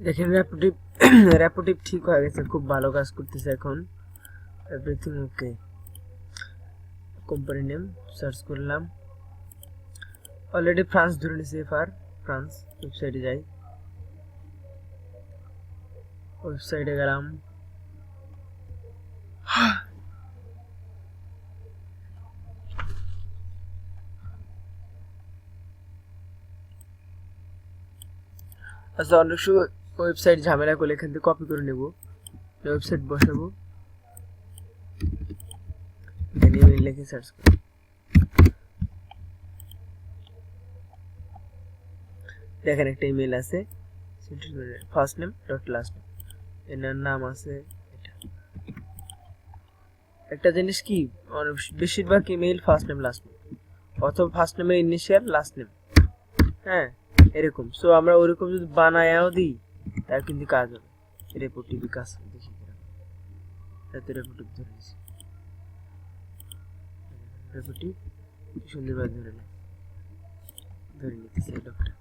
দেখেন র্যাপোটিভ ঠিক হয়ে গেছে, খুব ভালো কাজ করতেছে এখন, everything okay. Company name search করলাম, অলরেডি ফ্রান্স ধরে নিয়েছে, ফ্রান্স। ওয়েবসাইটে যাই, ওয়েবসাইটে গেলাম, আচ্ছা অনেক সময় ওয়েবসাইট ঝামেলা করলে এখান থেকে কপি করে নেব, ওয়েবসাইট বসাবো, ইমেল লিখে সার্চ করব। দেখেন একটা ইমেল আছে, first name dot last name, এনার নাম আছে এটা। একটা জিনিস কি, বেশিরভাগ email first name last name, অথবা ফার্স্ট নেমের ইনিশিয়াল লাস্ট নেম, হ্যাঁ এরকম। সো আমরা ওরকম যদি বানায়াও দিই তার কিন্তু কাজ হবে, রেপোটিভ কাজ দেখি এত রেপোটিভ ধরে নিয়েছি, রেপোটিভ সুন্দরভাবে ধরে নিতেছি লোকটা।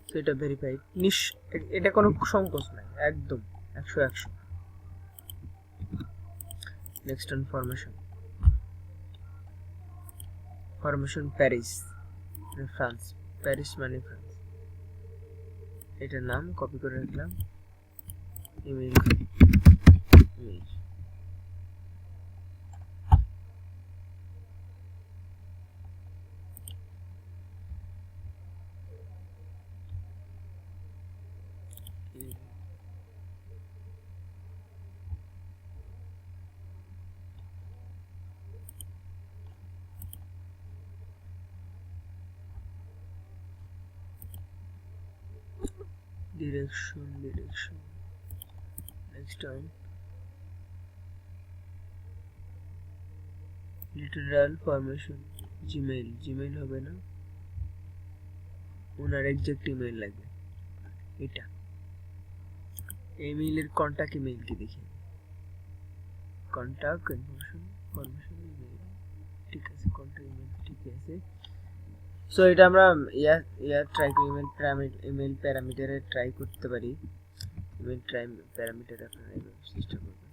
তো এটা ভেরিফাইড, এটা কোনো সংকোচ নাই, একদম 100 next formation Paris, France, Paris মানে ফ্রান্স। এটার নাম কপি করে রাখলাম, email direction next time literal formation, Gmail হবে না, ওনার এক্সাক্ট ইমেইল লাগবে। এটা ইমেইলের কন্টাক্ট ইমেইল কি দেখি, কন্টাক্ট ফরমেশন ইমেইল, ঠিক আছে, কন্টাক্ট ইমেইল ঠিক আছে। সো এটা আমরা ট্রাই করি, ইমেল প্যারামিটারে ট্রাই করতে পারি, ইমেল প্যারামিটার আপনারা এইভাবে চেষ্টা করবেন।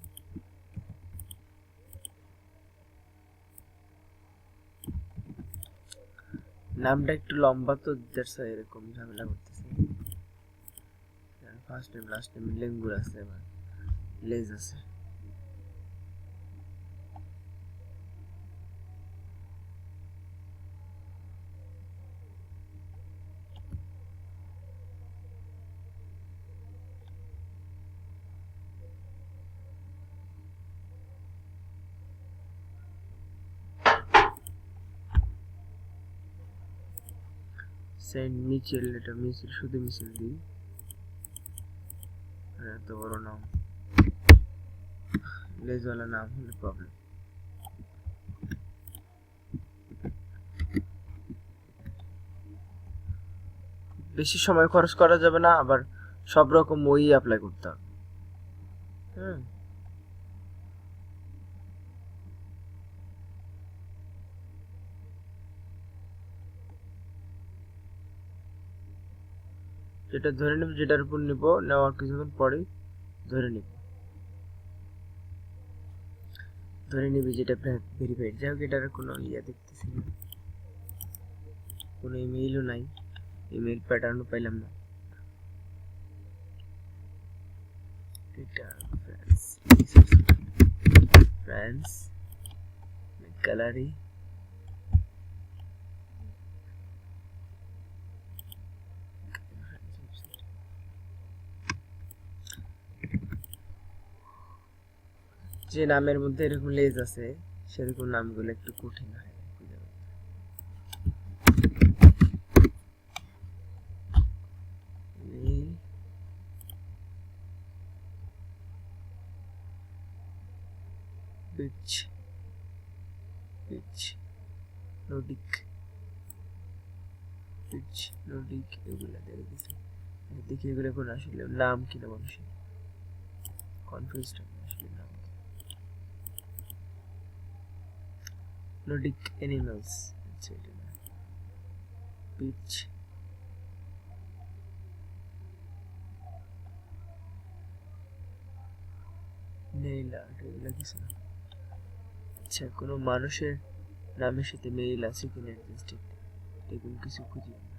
নামটা একটু লম্বা তো দ্যাটস এরকম ঝামেলা করতেছে। First name last name langur আছে, আবার লেজ আছে। সেন্ট মিচেল, এটা মিচেল, শুধু মিচেল দিই, এত বড় নাম, লেজওয়ালা নাম হলে প্রবলেম। বেশি সময় খরচ করা যাবে না, আবার সব রকম ওই অ্যাপ্লাই করতে হবে। হ্যাঁ যেটা ধরে নেব, যেটার উপর নেব, নেওয়ার কিছুক্ষণ পরেই ধরে নিবি যেটা ভেরিফাইড। যাই হোক এটার কোনো দেখতেছি না, কোনো ইমেইলও নাই, ইমেইল প্যাটার্নও পাইলাম না। এটা ফ্রান্স গ্যালারি, যে নামের মধ্যে এরকম লেজ আছে সেরকম নামগুলো একটু কঠিন হয়। নডিক এগুলা দেখি এগুলো কোন আসলে নাম কিনা মানুষের, কনফিউজ আসলে নাম। নডিক অ্যানিমালস, আচ্ছা এটা না, পিচ মেইল এগুলো কিছু না। আচ্ছা, কোনো মানুষের নামের সাথে মেইল আছে কিনা জাস্ট দেখুন, কিছু খুঁজি আমরা।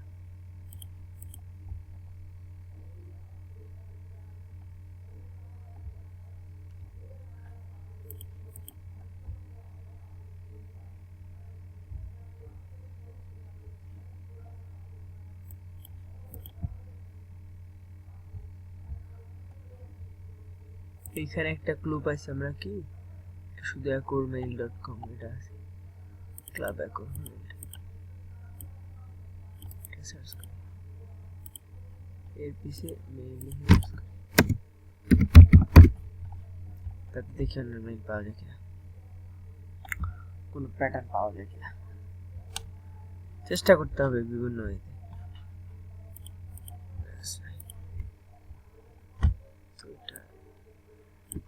এইখানে একটা ক্লু পাইছি আমরা, কি শুধু accormail.com এটা আছে, ক্লাব accormail সার্চ করি, এর পিছে মেইল লিখে সার্চ করি, তাতে দেখি অন্য মেইল পাওয়া যায় কিনা, কোনো প্যাটার্ন পাওয়া যায় কিনা। চেষ্টা করতে হবে বিভিন্ন ওয়েতে। তো এটা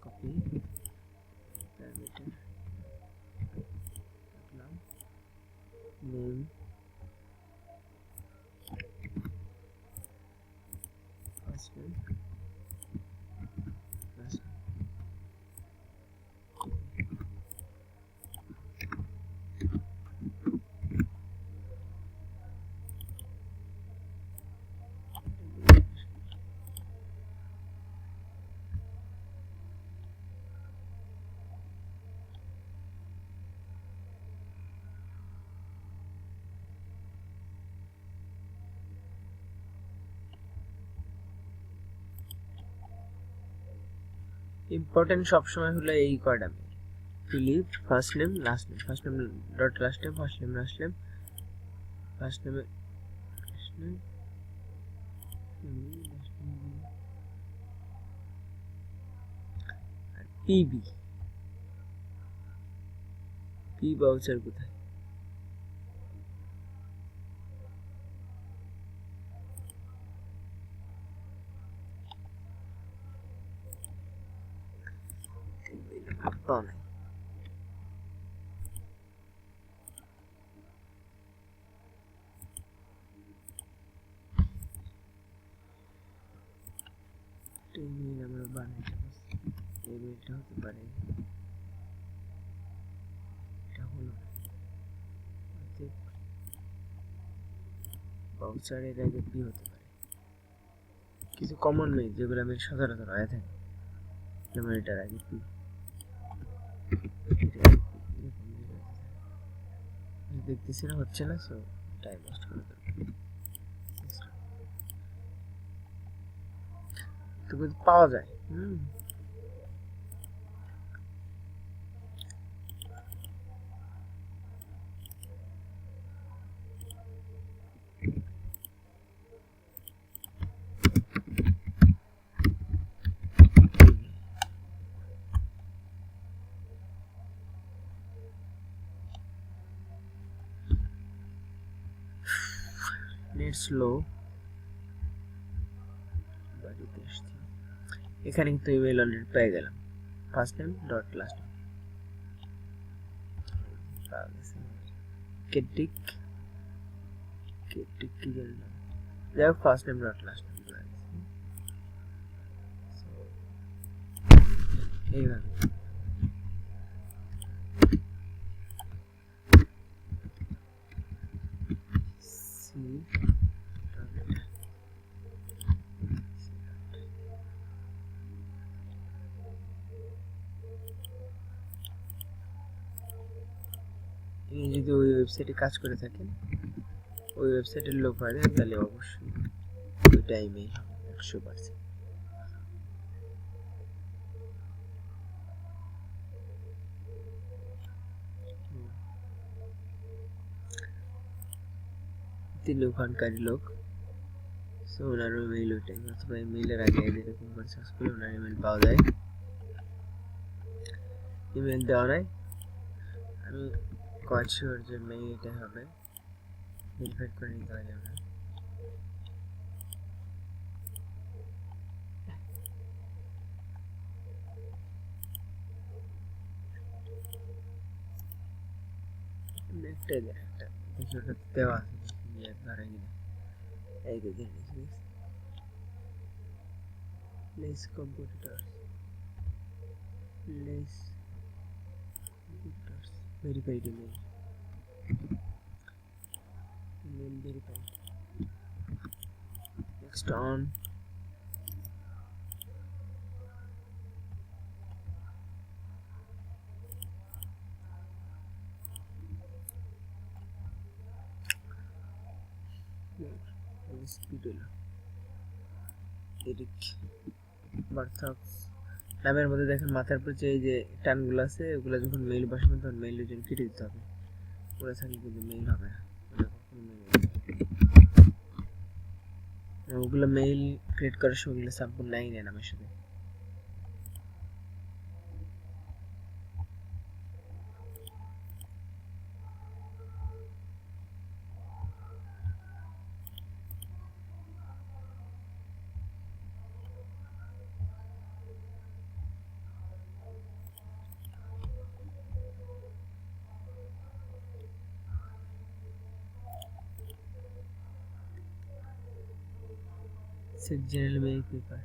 কপি প্যারামিটার রাখলাম, name first name last name, important সবসময় হলো এই কয়টা mail, Philip first name last name, first name dot last name, first name last name, first নেমে লাস্ট নেম, আর পিবি, পি বাউচার কোথায়? ভাবতাও নাই। মেইল আমরা বানাইতে পারছি, এই মেইলটা হতে পারে, এটা হলো বাউচারের আগে পি হতে পারে। কিছু কমন মেইল যেগুলো আমি সচরাচর হয়ে থাকে, যেমন এটার আগে পি, দেখতেছি না হচ্ছে না, সো টাইম ওয়েস্ট করে দেব। তো কিন্তু পাওয়া যায়। নেট স্লো, বাড়িতে আসছি, এখানে কিন্তু ইমেল অলরেডি পেয়ে গেলাম, first name dot last name পাওয়া গেছে। কেটিক কেটিক কি জানি না, যাই হোক first name dot last name পাওয়া গেছে। এইভাবে সি যদি ওই ওয়েবসাইটে কাজ করে থাকেন, ওই ওয়েবসাইটের লোক হয় তাহলে অবশ্যই ওইটা ইমেইল হবে 100%। তিনি ওখানকারই লোক, সো ওনারও ইমেইল ওইটাই, অথবা ইমেইলের আগে যেরকম করে সার্চ করলে ওনার ইমেইল পাওয়া যায়। ইমেইল দেওয়া নাই, আমি কোয়াইট শিওর যে মেইল এটা হবে, ভেরিফাই করে নিতে পারি আমরা। একটাই দেয়, একটা দেখি ওটা দেওয়া আছে ধরে কিনা, এই যে দেখি place computer, less verified email verified. Next on নামের মধ্যে দেখেন মাথার উপর যে এই যে টানগুলো আছে ওগুলো যখন মেইল বসাবেন তখন মেইলের জন্য কেটে দিতে হবে, ওরা থাকলে কিন্তু মেইল হবে না, ওগুলো মেইল ক্রিয়েট করার সময় ওগুলো সম্পূর্ণ নাই নেন আমার সাথে। Set general mail paper.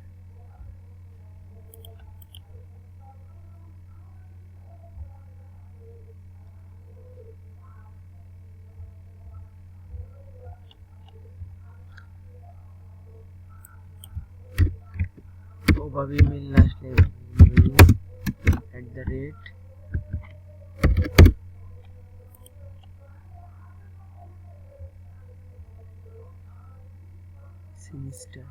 Overview email last name @, semester।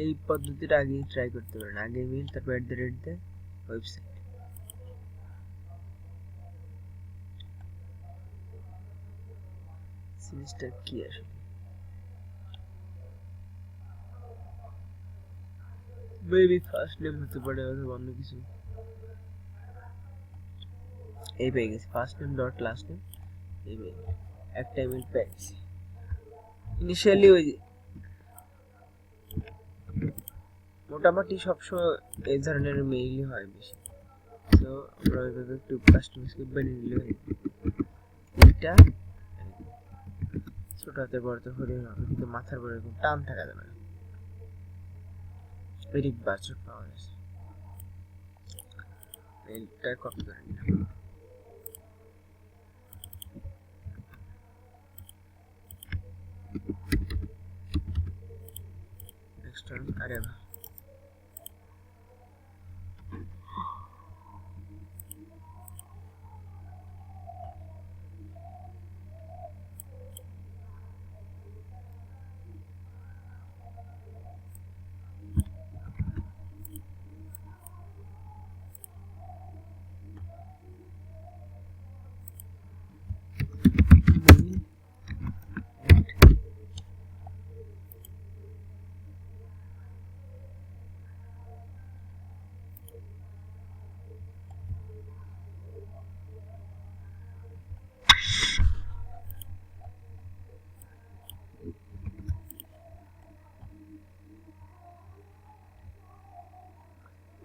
এই পদ্ধতিটা আগে ট্রাই করতে পারেন, আগে মেইল তারপর @, দে ওয়েবসাইট। সেমিস্টার কি আসলে মেবি ফার্স্ট নেম হতে পারে অথবা অন্য কিছু। এই পেয়ে গেছি first name dot last name, এই একটা ইমেল পেয়ে গেছি। ইনিশিয়ালি ওই মোটামুটি সবসময় এই ধরনের মেইলই হয় বেশি, তো আমরা ওইভাবে একটু কাস্টমাইজ করে বানিয়ে নিলে এটা ছোট হাতে বড়তে হলে হবে, কিন্তু মাথার উপরে এরকম টান থাকা যাবে না, ভেরি বাচক পাওয়া যাচ্ছে। মেইলটা কপি করে নিলাম। নেক্সট আরে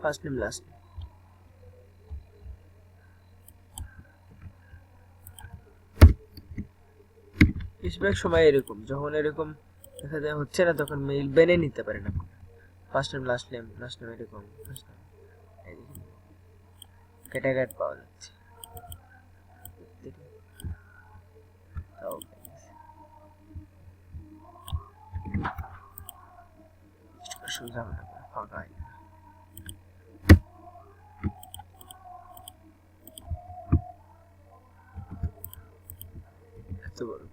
ফার্স্ট নেম লাস্ট নেম। বেশিরভাগ সময় এরকম, যখন এরকম দেখা যায় হচ্ছে না তখন মেইল বেনে নিতে পারেন আপনি, ফার্স্ট নেম লাস্ট নেম এরকম ক্যাটাগরি পাওয়া যাচ্ছে। সোজা ফাঁকা এত বড়